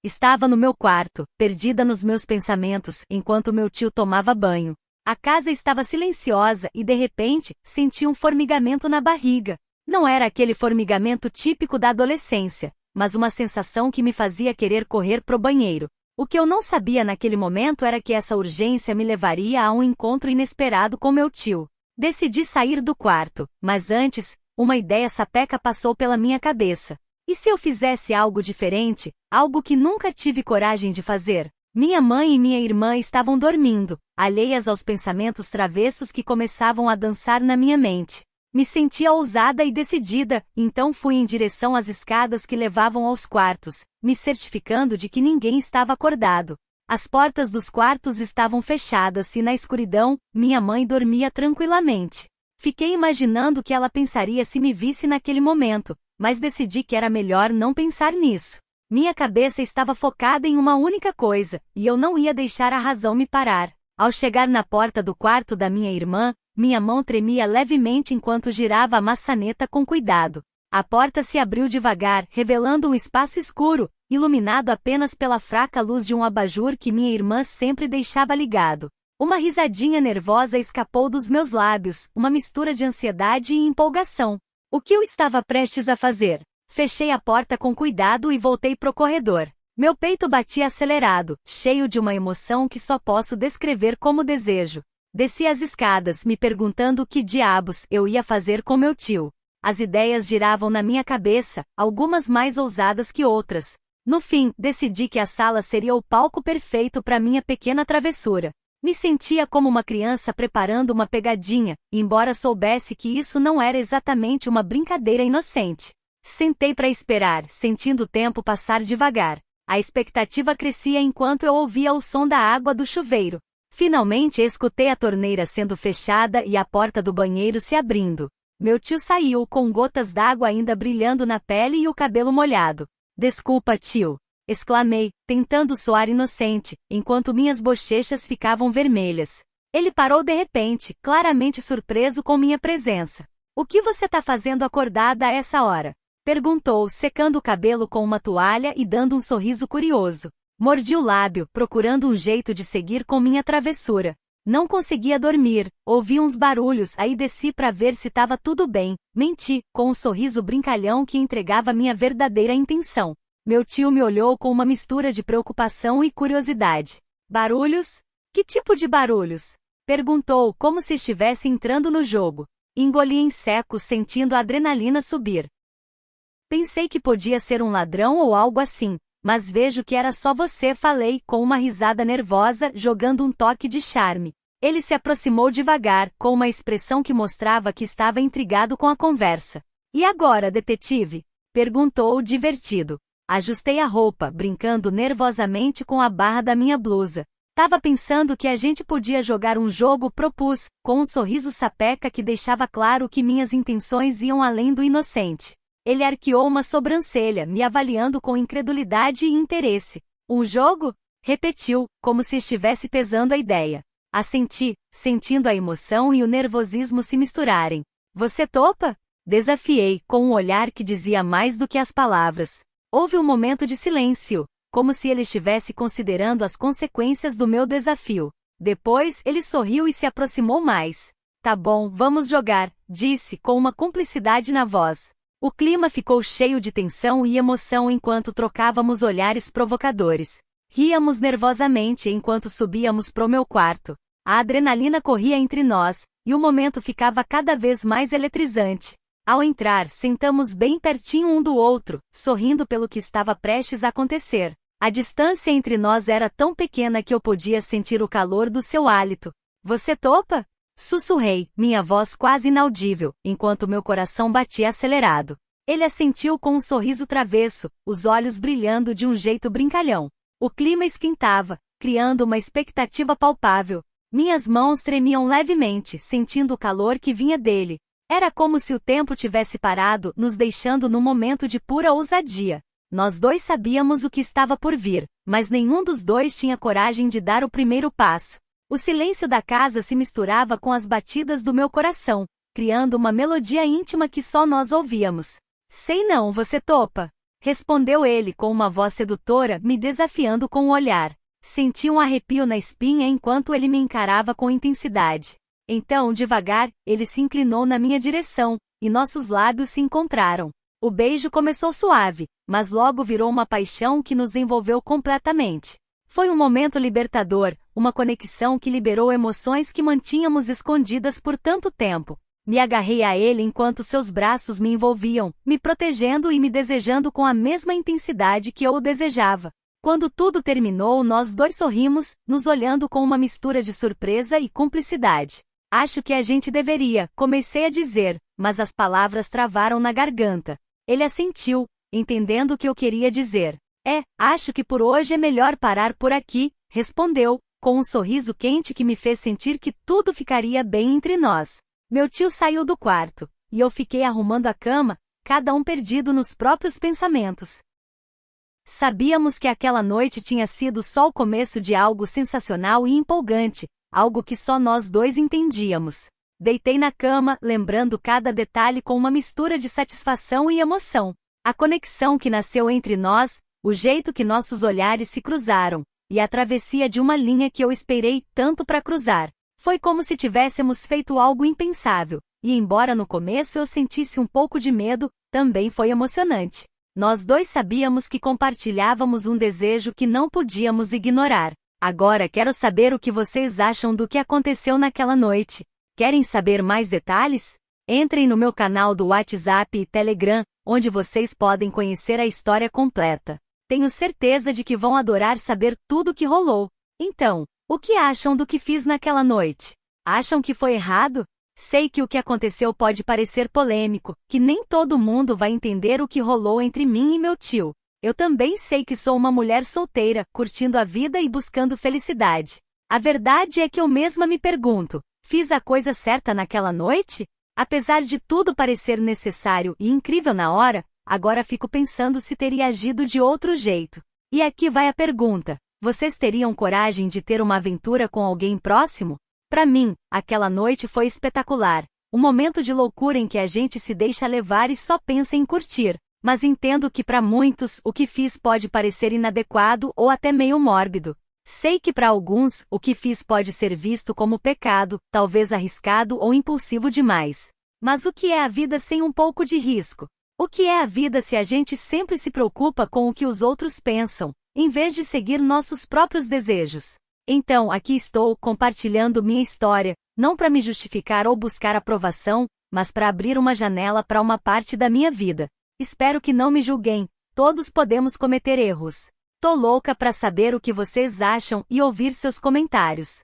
Estava no meu quarto, perdida nos meus pensamentos, enquanto meu tio tomava banho. A casa estava silenciosa e, de repente, senti um formigamento na barriga. Não era aquele formigamento típico da adolescência, mas uma sensação que me fazia querer correr pro banheiro. O que eu não sabia naquele momento era que essa urgência me levaria a um encontro inesperado com meu tio. Decidi sair do quarto, mas antes, uma ideia sapeca passou pela minha cabeça. E se eu fizesse algo diferente, algo que nunca tive coragem de fazer? Minha mãe e minha irmã estavam dormindo, alheias aos pensamentos travessos que começavam a dançar na minha mente. Me sentia ousada e decidida, então fui em direção às escadas que levavam aos quartos, me certificando de que ninguém estava acordado. As portas dos quartos estavam fechadas e na escuridão, minha mãe dormia tranquilamente. Fiquei imaginando o que ela pensaria se me visse naquele momento, mas decidi que era melhor não pensar nisso. Minha cabeça estava focada em uma única coisa, e eu não ia deixar a razão me parar. Ao chegar na porta do quarto da minha irmã, minha mão tremia levemente enquanto girava a maçaneta com cuidado. A porta se abriu devagar, revelando um espaço escuro, iluminado apenas pela fraca luz de um abajur que minha irmã sempre deixava ligado. Uma risadinha nervosa escapou dos meus lábios, uma mistura de ansiedade e empolgação. O que eu estava prestes a fazer? Fechei a porta com cuidado e voltei pro corredor. Meu peito batia acelerado, cheio de uma emoção que só posso descrever como desejo. Desci as escadas, me perguntando o que diabos eu ia fazer com meu tio. As ideias giravam na minha cabeça, algumas mais ousadas que outras. No fim, decidi que a sala seria o palco perfeito para minha pequena travessura. Me sentia como uma criança preparando uma pegadinha, embora soubesse que isso não era exatamente uma brincadeira inocente. Sentei para esperar, sentindo o tempo passar devagar. A expectativa crescia enquanto eu ouvia o som da água do chuveiro. Finalmente escutei a torneira sendo fechada e a porta do banheiro se abrindo. Meu tio saiu com gotas d'água ainda brilhando na pele e o cabelo molhado. "Desculpa, tio", exclamei, tentando soar inocente, enquanto minhas bochechas ficavam vermelhas. Ele parou de repente, claramente surpreso com minha presença. "O que você tá fazendo acordada a essa hora?" perguntou, secando o cabelo com uma toalha e dando um sorriso curioso. Mordi o lábio, procurando um jeito de seguir com minha travessura. Não conseguia dormir, ouvi uns barulhos, aí desci para ver se estava tudo bem. Menti, com um sorriso brincalhão que entregava minha verdadeira intenção. Meu tio me olhou com uma mistura de preocupação e curiosidade. "Barulhos? Que tipo de barulhos?" perguntou, como se estivesse entrando no jogo. Engoli em seco, sentindo a adrenalina subir. "Pensei que podia ser um ladrão ou algo assim, mas vejo que era só você", falei, com uma risada nervosa, jogando um toque de charme. Ele se aproximou devagar, com uma expressão que mostrava que estava intrigado com a conversa. "E agora, detetive?" perguntou, divertido. Ajustei a roupa, brincando nervosamente com a barra da minha blusa. "Tava pensando que a gente podia jogar um jogo", propus, com um sorriso sapeca que deixava claro que minhas intenções iam além do inocente. Ele arqueou uma sobrancelha, me avaliando com incredulidade e interesse. "Um jogo?" repetiu, como se estivesse pesando a ideia. Assenti, sentindo a emoção e o nervosismo se misturarem. "Você topa?" desafiei, com um olhar que dizia mais do que as palavras. Houve um momento de silêncio, como se ele estivesse considerando as consequências do meu desafio. Depois, ele sorriu e se aproximou mais. "Tá bom, vamos jogar", disse, com uma cumplicidade na voz. O clima ficou cheio de tensão e emoção enquanto trocávamos olhares provocadores. Ríamos nervosamente enquanto subíamos pro meu quarto. A adrenalina corria entre nós, e o momento ficava cada vez mais eletrizante. Ao entrar, sentamos bem pertinho um do outro, sorrindo pelo que estava prestes a acontecer. A distância entre nós era tão pequena que eu podia sentir o calor do seu hálito. "Você topa?" sussurrei, minha voz quase inaudível, enquanto meu coração batia acelerado. Ele assentiu com um sorriso travesso, os olhos brilhando de um jeito brincalhão. O clima esquentava, criando uma expectativa palpável. Minhas mãos tremiam levemente, sentindo o calor que vinha dele. Era como se o tempo tivesse parado, nos deixando num momento de pura ousadia. Nós dois sabíamos o que estava por vir, mas nenhum dos dois tinha coragem de dar o primeiro passo. O silêncio da casa se misturava com as batidas do meu coração, criando uma melodia íntima que só nós ouvíamos. "Sei não, você topa?" Respondeu ele com uma voz sedutora, me desafiando com o olhar. Senti um arrepio na espinha enquanto ele me encarava com intensidade. Então, devagar, ele se inclinou na minha direção, e nossos lábios se encontraram. O beijo começou suave, mas logo virou uma paixão que nos envolveu completamente. Foi um momento libertador, uma conexão que liberou emoções que mantínhamos escondidas por tanto tempo. Me agarrei a ele enquanto seus braços me envolviam, me protegendo e me desejando com a mesma intensidade que eu o desejava. Quando tudo terminou, nós dois sorrimos, nos olhando com uma mistura de surpresa e cumplicidade. Acho que a gente deveria, comecei a dizer, mas as palavras travaram na garganta. Ele assentiu, entendendo o que eu queria dizer. Acho que por hoje é melhor parar por aqui, respondeu, com um sorriso quente que me fez sentir que tudo ficaria bem entre nós. Meu tio saiu do quarto, e eu fiquei arrumando a cama, cada um perdido nos próprios pensamentos. Sabíamos que aquela noite tinha sido só o começo de algo sensacional e empolgante, algo que só nós dois entendíamos. Deitei na cama, lembrando cada detalhe com uma mistura de satisfação e emoção. A conexão que nasceu entre nós, o jeito que nossos olhares se cruzaram, e a travessia de uma linha que eu esperei tanto para cruzar. Foi como se tivéssemos feito algo impensável, e embora no começo eu sentisse um pouco de medo, também foi emocionante. Nós dois sabíamos que compartilhávamos um desejo que não podíamos ignorar. Agora quero saber o que vocês acham do que aconteceu naquela noite. Querem saber mais detalhes? Entrem no meu canal do WhatsApp e Telegram, onde vocês podem conhecer a história completa. Tenho certeza de que vão adorar saber tudo o que rolou. Então, o que acham do que fiz naquela noite? Acham que foi errado? Sei que o que aconteceu pode parecer polêmico, que nem todo mundo vai entender o que rolou entre mim e meu tio. Eu também sei que sou uma mulher solteira, curtindo a vida e buscando felicidade. A verdade é que eu mesma me pergunto, fiz a coisa certa naquela noite? Apesar de tudo parecer necessário e incrível na hora, agora fico pensando se teria agido de outro jeito. E aqui vai a pergunta. Vocês teriam coragem de ter uma aventura com alguém próximo? Para mim, aquela noite foi espetacular. Um momento de loucura em que a gente se deixa levar e só pensa em curtir. Mas entendo que para muitos, o que fiz pode parecer inadequado ou até meio mórbido. Sei que para alguns, o que fiz pode ser visto como pecado, talvez arriscado ou impulsivo demais. Mas o que é a vida sem um pouco de risco? O que é a vida se a gente sempre se preocupa com o que os outros pensam, em vez de seguir nossos próprios desejos? Então, aqui estou, compartilhando minha história, não para me justificar ou buscar aprovação, mas para abrir uma janela para uma parte da minha vida. Espero que não me julguem, todos podemos cometer erros. Tô louca para saber o que vocês acham e ouvir seus comentários.